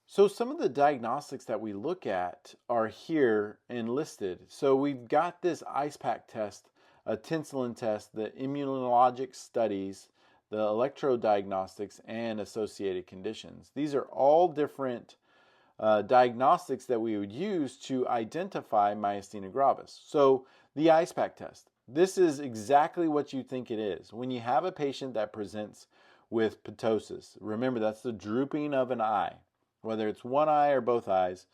So some of the diagnostics that we look at are here and listed. So we've got this ice pack test, a tinselin test, the immunologic studies, the electrodiagnostics, and associated conditions. These are all different diagnostics that we would use to identify myasthenia gravis. So the ice pack test, this is exactly what you think it is. When you have a patient that presents with ptosis, remember that's the drooping of an eye. Whether it's one eye or both eyes,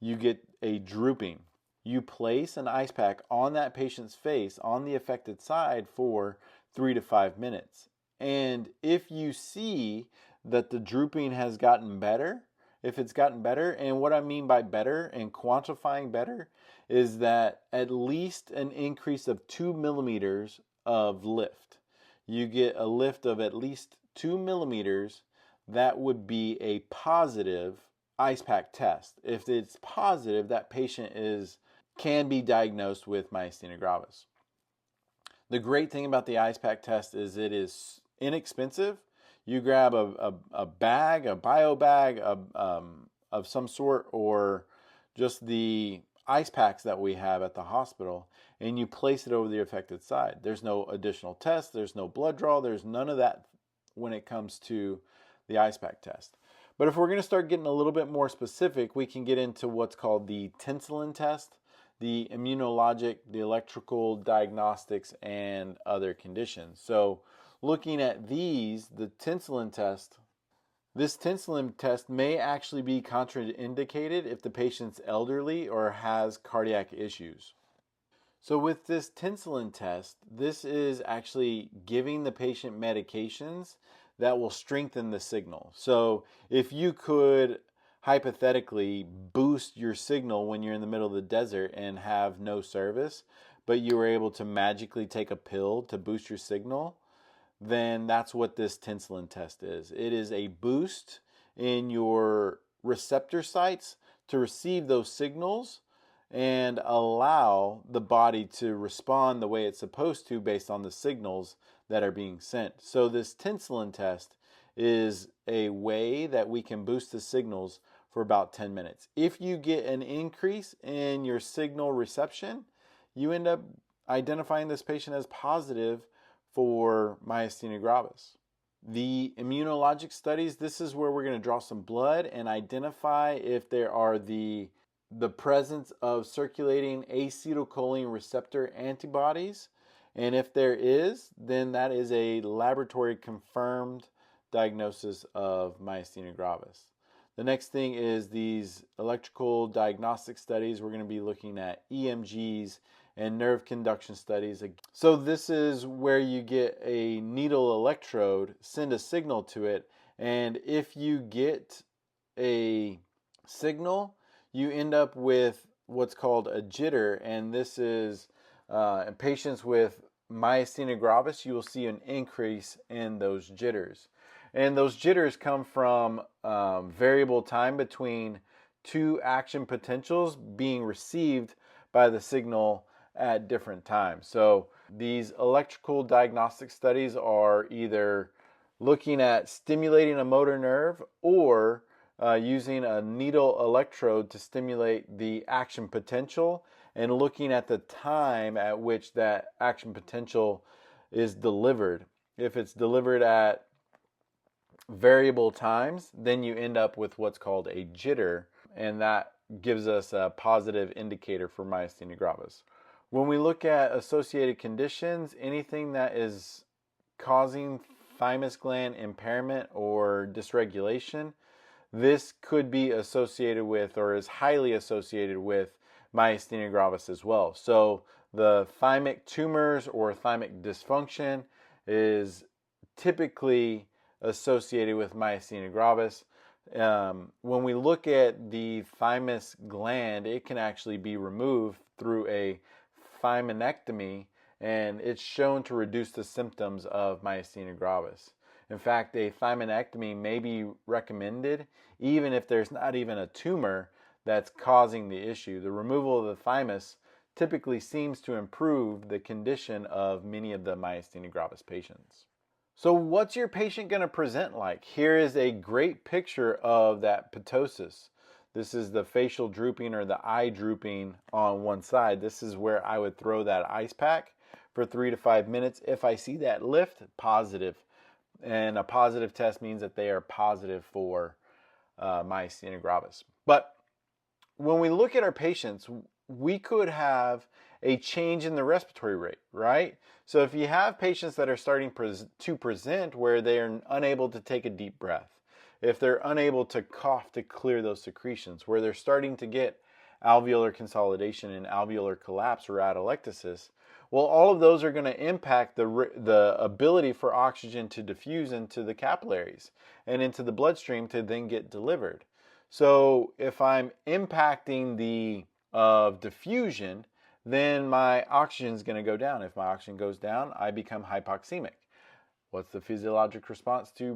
you get a drooping. You place an ice pack on that patient's face on the affected side for 3 to 5 minutes. And if you see that the drooping has gotten better, if it's gotten better, and what I mean by better and quantifying better is that at least an increase of 2 millimeters of lift. You get a lift of at least 2 millimeters, that would be a positive ice pack test. If it's positive, that patient can be diagnosed with myasthenia gravis. The great thing about the ice pack test is it is inexpensive. You grab a bag, a bio bag of some sort, or just the ice packs that we have at the hospital, and you place it over the affected side. There's no additional test, there's no blood draw, there's none of that when it comes to the ice pack test. But if we're going to start getting a little bit more specific, we can get into what's called the tinselin test, the immunologic, the electrical diagnostics, and other conditions. So looking at these, the tinselin test, this tinselin test may actually be contraindicated if the patient's elderly or has cardiac issues. So with this tinselin test, this is actually giving the patient medications that will strengthen the signal. So if you could hypothetically boost your signal when you're in the middle of the desert and have no service, but you were able to magically take a pill to boost your signal, then that's what this tinselin test is. It is a boost in your receptor sites to receive those signals and allow the body to respond the way it's supposed to based on the signals that are being sent. So this tinselin test is a way that we can boost the signals for about 10 minutes. If you get an increase in your signal reception, you end up identifying this patient as positive for myasthenia gravis. The immunologic studies, this is where we're going to draw some blood and identify if there are the presence of circulating acetylcholine receptor antibodies. And if there is, then that is a laboratory confirmed diagnosis of myasthenia gravis. The next thing is these electrical diagnostic studies. We're going to be looking at EMGs and nerve conduction studies. So this is where you get a needle electrode, send a signal to it, and if you get a signal, you end up with what's called a jitter, and this is in patients with myasthenia gravis, you will see an increase in those jitters. And those jitters come from variable time between two action potentials being received by the signal at different times. So these electrical diagnostic studies are either looking at stimulating a motor nerve or using a needle electrode to stimulate the action potential and looking at the time at which that action potential is delivered. If it's delivered at variable times, then you end up with what's called a jitter, and that gives us a positive indicator for myasthenia gravis. When we look at associated conditions, anything that is causing thymus gland impairment or dysregulation, this could be associated with or is highly associated with myasthenia gravis as well. So the thymic tumors or thymic dysfunction is typically associated with myasthenia gravis. When we look at the thymus gland, it can actually be removed through a thyminectomy, and it's shown to reduce the symptoms of myasthenia gravis. In fact, a thyminectomy may be recommended even if there's not even a tumor that's causing the issue. The removal of the thymus typically seems to improve the condition of many of the myasthenia gravis patients. So what's your patient going to present like? Here is a great picture of that ptosis. This is the facial drooping or the eye drooping on one side. This is where I would throw that ice pack for 3 to 5 minutes. If I see that lift, positive. And a positive test means that they are positive for myasthenia gravis. But when we look at our patients, we could have a change in the respiratory rate, right? So if you have patients that are starting to present where they are unable to take a deep breath, if they're unable to cough to clear those secretions, where they're starting to get alveolar consolidation and alveolar collapse or atelectasis, well, all of those are going to impact the ability for oxygen to diffuse into the capillaries and into the bloodstream to then get delivered. So if I'm impacting the diffusion, then my oxygen is going to go down. If my oxygen goes down, I become hypoxemic. What's the physiologic response to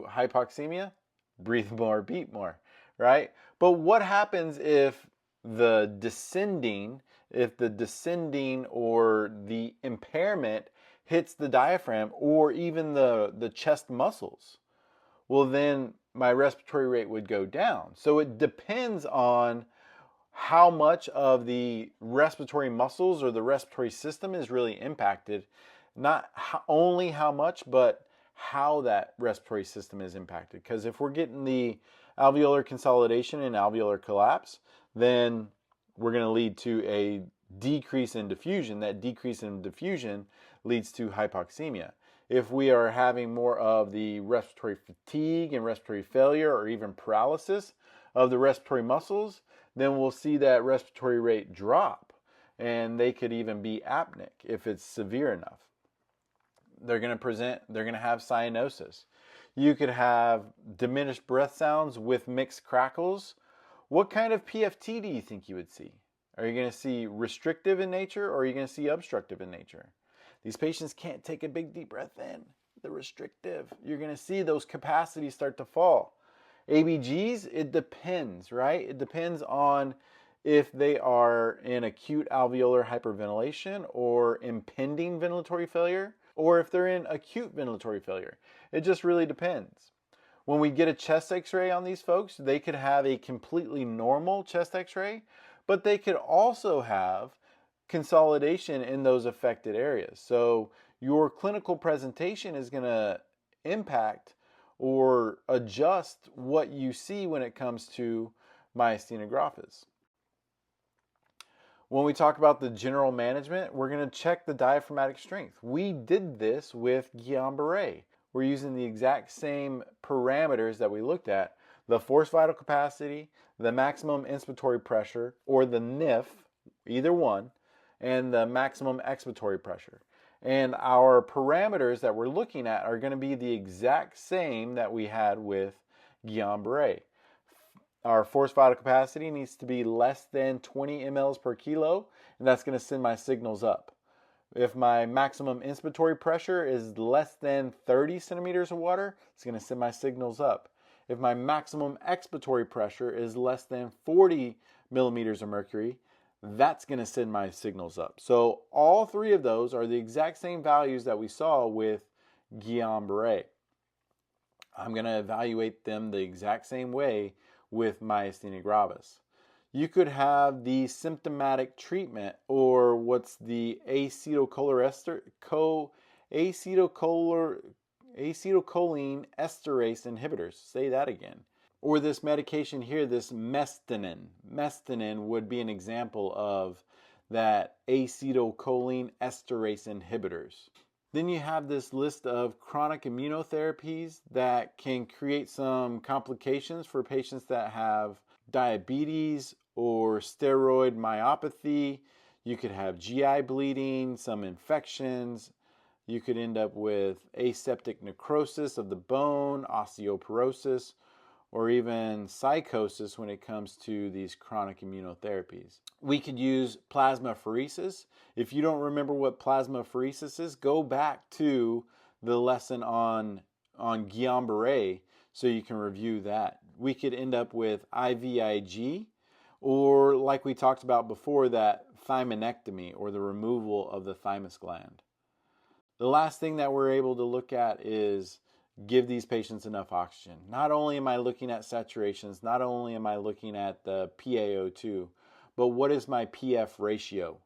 hypoxemia? Breathe more, beat more, right? But what happens if the descending or the impairment hits the diaphragm or even the chest muscles? Well, then my respiratory rate would go down. So it depends on how much of the respiratory muscles or the respiratory system is really impacted. Not only how much, but how that respiratory system is impacted. Because if we're getting the alveolar consolidation and alveolar collapse, then we're going to lead to a decrease in diffusion. That decrease in diffusion leads to hypoxemia. If we are having more of the respiratory fatigue and respiratory failure or even paralysis of the respiratory muscles, then we'll see that respiratory rate drop, and they could even be apneic if it's severe enough. They're going to have cyanosis. You could have diminished breath sounds with mixed crackles. What kind of PFT do you think you would see? Are you going to see restrictive in nature, or are you going to see obstructive in nature? These patients can't take a big deep breath in. The restrictive, you're going to see those capacities start to fall. ABGs, it depends, right? It depends on if they are in acute alveolar hyperventilation or impending ventilatory failure, or if they're in acute ventilatory failure. It just really depends. When we get a chest x-ray on these folks, they could have a completely normal chest x-ray, but they could also have consolidation in those affected areas. So your clinical presentation is going to impact or adjust what you see when it comes to myasthenia gravis. When we talk about the general management, we're going to check the diaphragmatic strength. We did this with Guillain-Barré. We're using the exact same parameters that we looked at: the forced vital capacity, the maximum inspiratory pressure, or the NIF, either one, and the maximum expiratory pressure. And our parameters that we're looking at are going to be the exact same that we had with Guillain-Barré. Our forced vital capacity needs to be less than 20 mLs per kilo, and that's going to send my signals up. If my maximum inspiratory pressure is less than 30 centimeters of water, it's going to send my signals up. If my maximum expiratory pressure is less than 40 millimeters of mercury, that's going to send my signals up. So all three of those are the exact same values that we saw with Guillain-Barré. I'm going to evaluate them the exact same way with myasthenia gravis. You could have the symptomatic treatment, or what's the acetylcholine esterase inhibitors. Say that again. Or this medication here, this mestinon. Mestinon would be an example of that acetylcholine esterase inhibitors. Then you have this list of chronic immunotherapies that can create some complications for patients that have diabetes or steroid myopathy. You could have GI bleeding, some infections. You could end up with aseptic necrosis of the bone, osteoporosis, or even psychosis when it comes to these chronic immunotherapies. We could use plasmapheresis. If you don't remember what plasmapheresis is, go back to the lesson on Guillain-Barré so you can review that. We could end up with IVIG, or like we talked about before, that thymonectomy, or the removal of the thymus gland. The last thing that we're able to look at is give these patients enough oxygen. Not only am I looking at saturations, not only am I looking at the PaO2, but what is my PF ratio?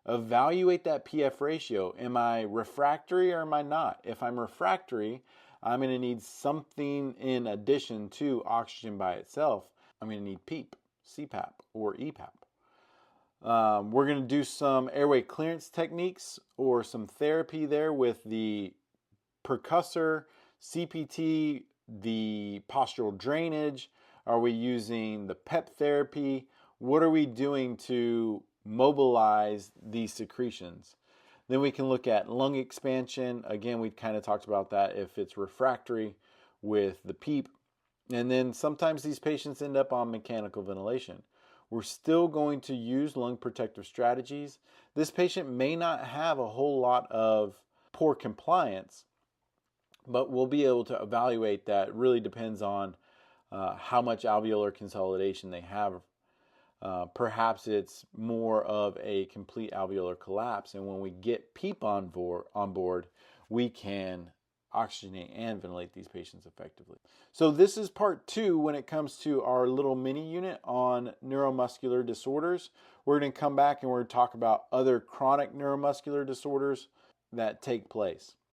Evaluate that PF ratio. Am I refractory or am I not? If I'm refractory, I'm going to need something in addition to oxygen by itself. I'm going to need PEEP, CPAP, or EPAP. We're going to do some airway clearance techniques or some therapy there with the percussor, CPT, the postural drainage. Are we using the PEP therapy? What are we doing to mobilize these secretions? Then we can look at lung expansion. Again, we kind of talked about that if it's refractory with the PEEP. And then sometimes these patients end up on mechanical ventilation. We're still going to use lung protective strategies. This patient may not have a whole lot of poor compliance, but we'll be able to evaluate that. It really depends on how much alveolar consolidation they have. Perhaps it's more of a complete alveolar collapse, and when we get PEEP on board, we can oxygenate and ventilate these patients effectively. So this is part 2 when it comes to our little mini unit on neuromuscular disorders. We're going to come back and we're going to talk about other chronic neuromuscular disorders that take place.